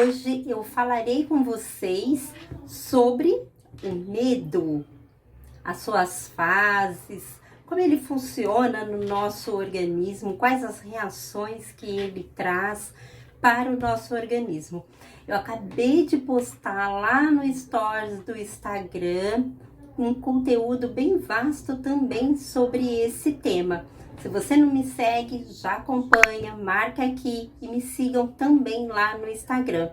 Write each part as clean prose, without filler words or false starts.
Hoje eu falarei com vocês sobre o medo, as suas fases, como ele funciona no nosso organismo, quais as reações que ele traz para o nosso organismo. Eu acabei de postar lá no Stories do Instagram um conteúdo bem vasto também sobre esse tema. Se você não me segue, já acompanha, marca aqui e me sigam também lá no Instagram.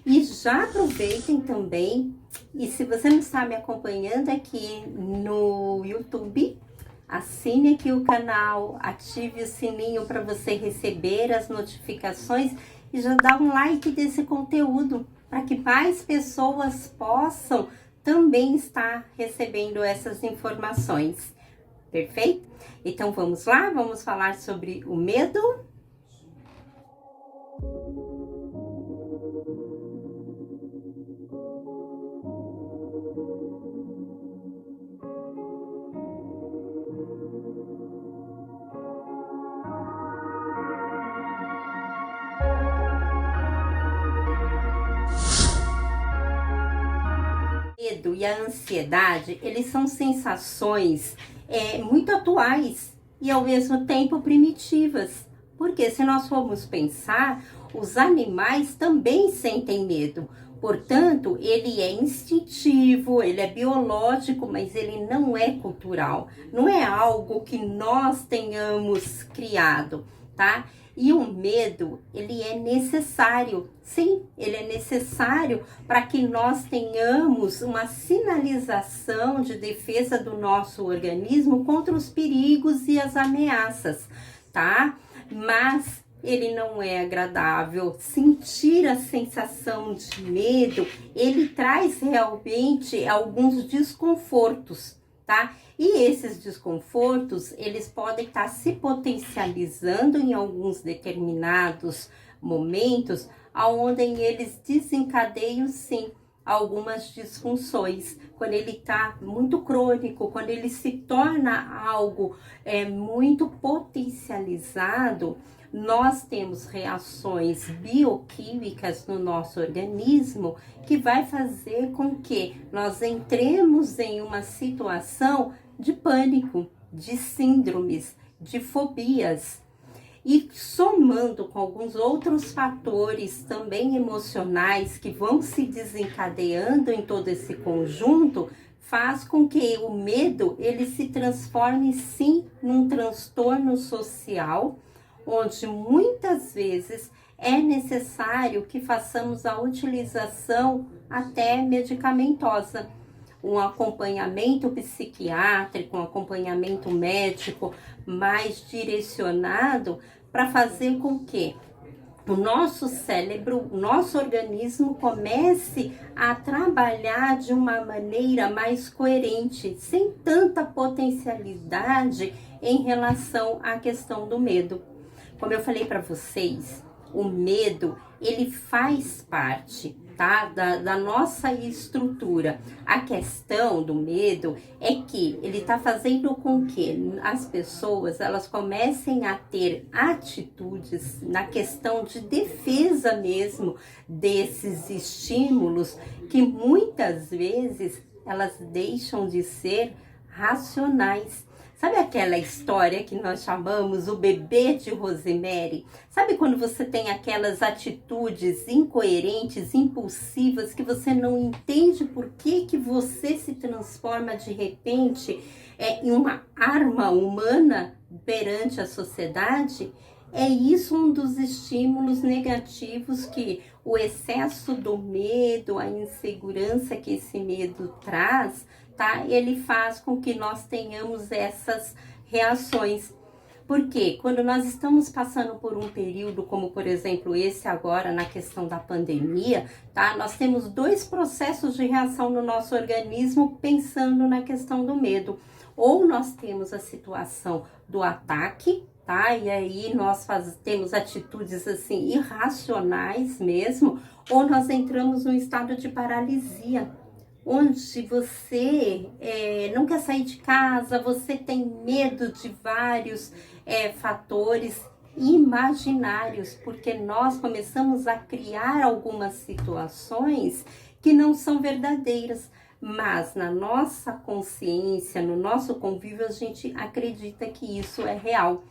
E já aproveitem também, e se você não está me acompanhando aqui no YouTube, assine aqui o canal, ative o sininho para você receber as notificações e já dá um like desse conteúdo, para que mais pessoas possam também estar recebendo essas informações. Perfeito? Então vamos lá, vamos falar sobre o medo. O medo e a ansiedade, eles são sensações muito atuais e ao mesmo tempo primitivas. Porque se nós formos pensar, os animais também sentem medo. Portanto, ele é instintivo, ele é biológico, mas ele não é cultural. Não é algo que nós tenhamos criado, tá? E o medo, ele é necessário, sim, ele é necessário para que nós tenhamos uma sinalização de defesa do nosso organismo contra os perigos e as ameaças, tá? Mas ele não é agradável. Sentir a sensação de medo, ele traz realmente alguns desconfortos, tá? E esses desconfortos, eles podem estar se potencializando em alguns determinados momentos, onde eles desencadeiam, sim, algumas disfunções. Quando ele está muito crônico, quando ele se torna algo muito potencializado, nós temos reações bioquímicas no nosso organismo que vai fazer com que nós entremos em uma situação de pânico, de síndromes, de fobias. E somando com alguns outros fatores também emocionais que vão se desencadeando em todo esse conjunto, faz com que o medo ele se transforme sim num transtorno social, onde muitas vezes é necessário que façamos a utilização até medicamentosa, um acompanhamento psiquiátrico, um acompanhamento médico mais direcionado para fazer com que o nosso cérebro, o nosso organismo comece a trabalhar de uma maneira mais coerente, sem tanta potencialidade em relação à questão do medo. Como eu falei para vocês, o medo, ele faz parte, tá, da nossa estrutura. A questão do medo é que ele está fazendo com que as pessoas, elas comecem a ter atitudes na questão de defesa mesmo desses estímulos, que muitas vezes elas deixam de ser racionais. Sabe aquela história que nós chamamos o bebê de Rosemary? Sabe quando você tem aquelas atitudes incoerentes, impulsivas, que você não entende por que você se transforma de repente em uma arma humana perante a sociedade? É isso um dos estímulos negativos que o excesso do medo, a insegurança que esse medo traz, tá? Ele faz com que nós tenhamos essas reações. Porque quando nós estamos passando por um período como, por exemplo, esse agora na questão da pandemia, tá? Nós temos dois processos de reação no nosso organismo pensando na questão do medo. Ou nós temos a situação do ataque, tá? E aí nós temos atitudes assim irracionais mesmo, ou nós entramos num estado de paralisia, onde você não quer sair de casa, você tem medo de vários fatores imaginários, porque nós começamos a criar algumas situações que não são verdadeiras, mas na nossa consciência, no nosso convívio, a gente acredita que isso é real.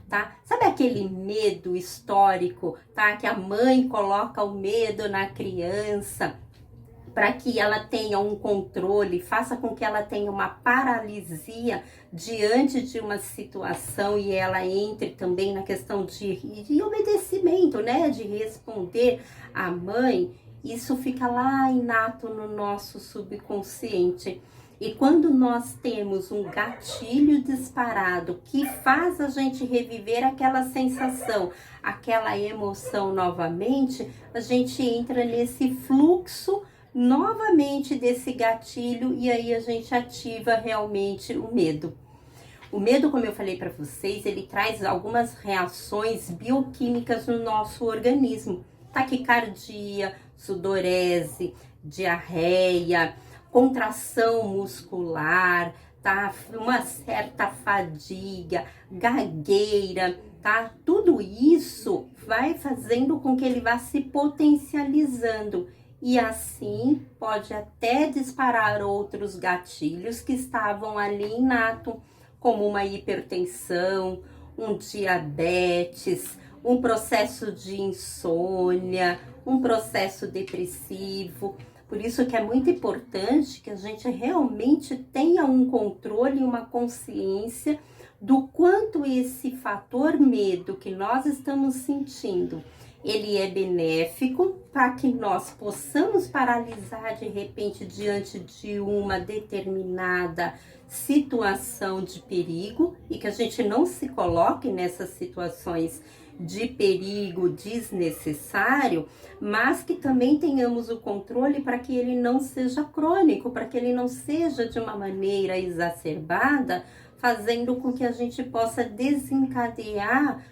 Tá? Sabe aquele medo histórico, tá? Que a mãe coloca o medo na criança para que ela tenha um controle, faça com que ela tenha uma paralisia diante de uma situação e ela entre também na questão de obedecimento, né? De responder à mãe. Isso fica lá inato no nosso subconsciente. E quando nós temos um gatilho disparado que faz a gente reviver aquela sensação, aquela emoção novamente, a gente entra nesse fluxo novamente desse gatilho e aí a gente ativa realmente o medo. O medo, como eu falei para vocês, ele traz algumas reações bioquímicas no nosso organismo. Taquicardia, sudorese, diarreia, contração muscular, tá? Uma certa fadiga, gagueira, tá? Tudo isso vai fazendo com que ele vá se potencializando e assim pode até disparar outros gatilhos que estavam ali inato, como uma hipertensão, um diabetes, um processo de insônia, um processo depressivo. Por isso que é muito importante que a gente realmente tenha um controle e uma consciência do quanto esse fator medo que nós estamos sentindo, ele é benéfico para que nós possamos paralisar de repente diante de uma determinada situação de perigo e que a gente não se coloque nessas situações de perigo desnecessário, mas que também tenhamos o controle para que ele não seja crônico, para que ele não seja de uma maneira exacerbada, fazendo com que a gente possa desencadear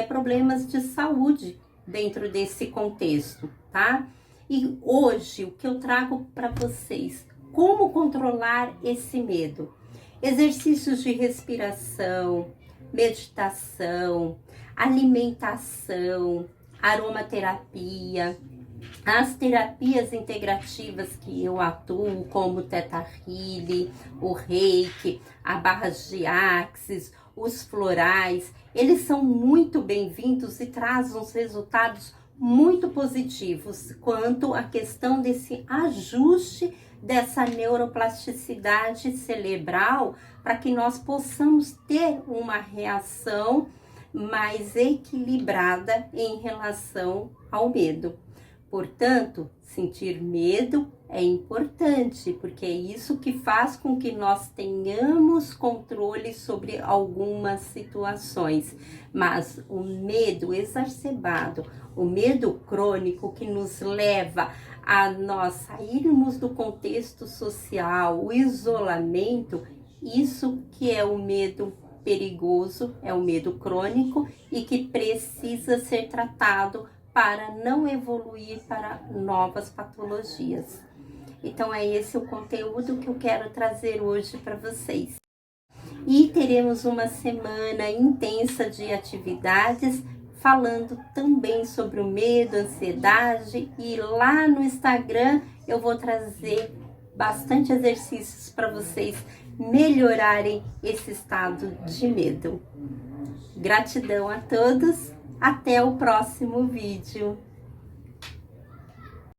problemas de saúde dentro desse contexto, tá? E hoje o que eu trago para vocês, como controlar esse medo? Exercícios de respiração, meditação, alimentação, aromaterapia, as terapias integrativas que eu atuo, como o Theta Healing, o Reiki, a barras de Axis, os florais, eles são muito bem-vindos e trazem uns resultados muito positivos quanto à questão desse ajuste dessa neuroplasticidade cerebral para que nós possamos ter uma reação mais equilibrada em relação ao medo. Portanto, sentir medo é importante, porque é isso que faz com que nós tenhamos controle sobre algumas situações. Mas o medo exacerbado, o medo crônico que nos leva a nós sairmos do contexto social, o isolamento, isso que é o medo perigoso, é o medo crônico e que precisa ser tratado para não evoluir para novas patologias. Então é esse o conteúdo que eu quero trazer hoje para vocês. E teremos uma semana intensa de atividades, falando também sobre o medo, ansiedade, e lá no Instagram eu vou trazer bastante exercícios para vocês melhorarem esse estado de medo. Gratidão a todos, até o próximo vídeo.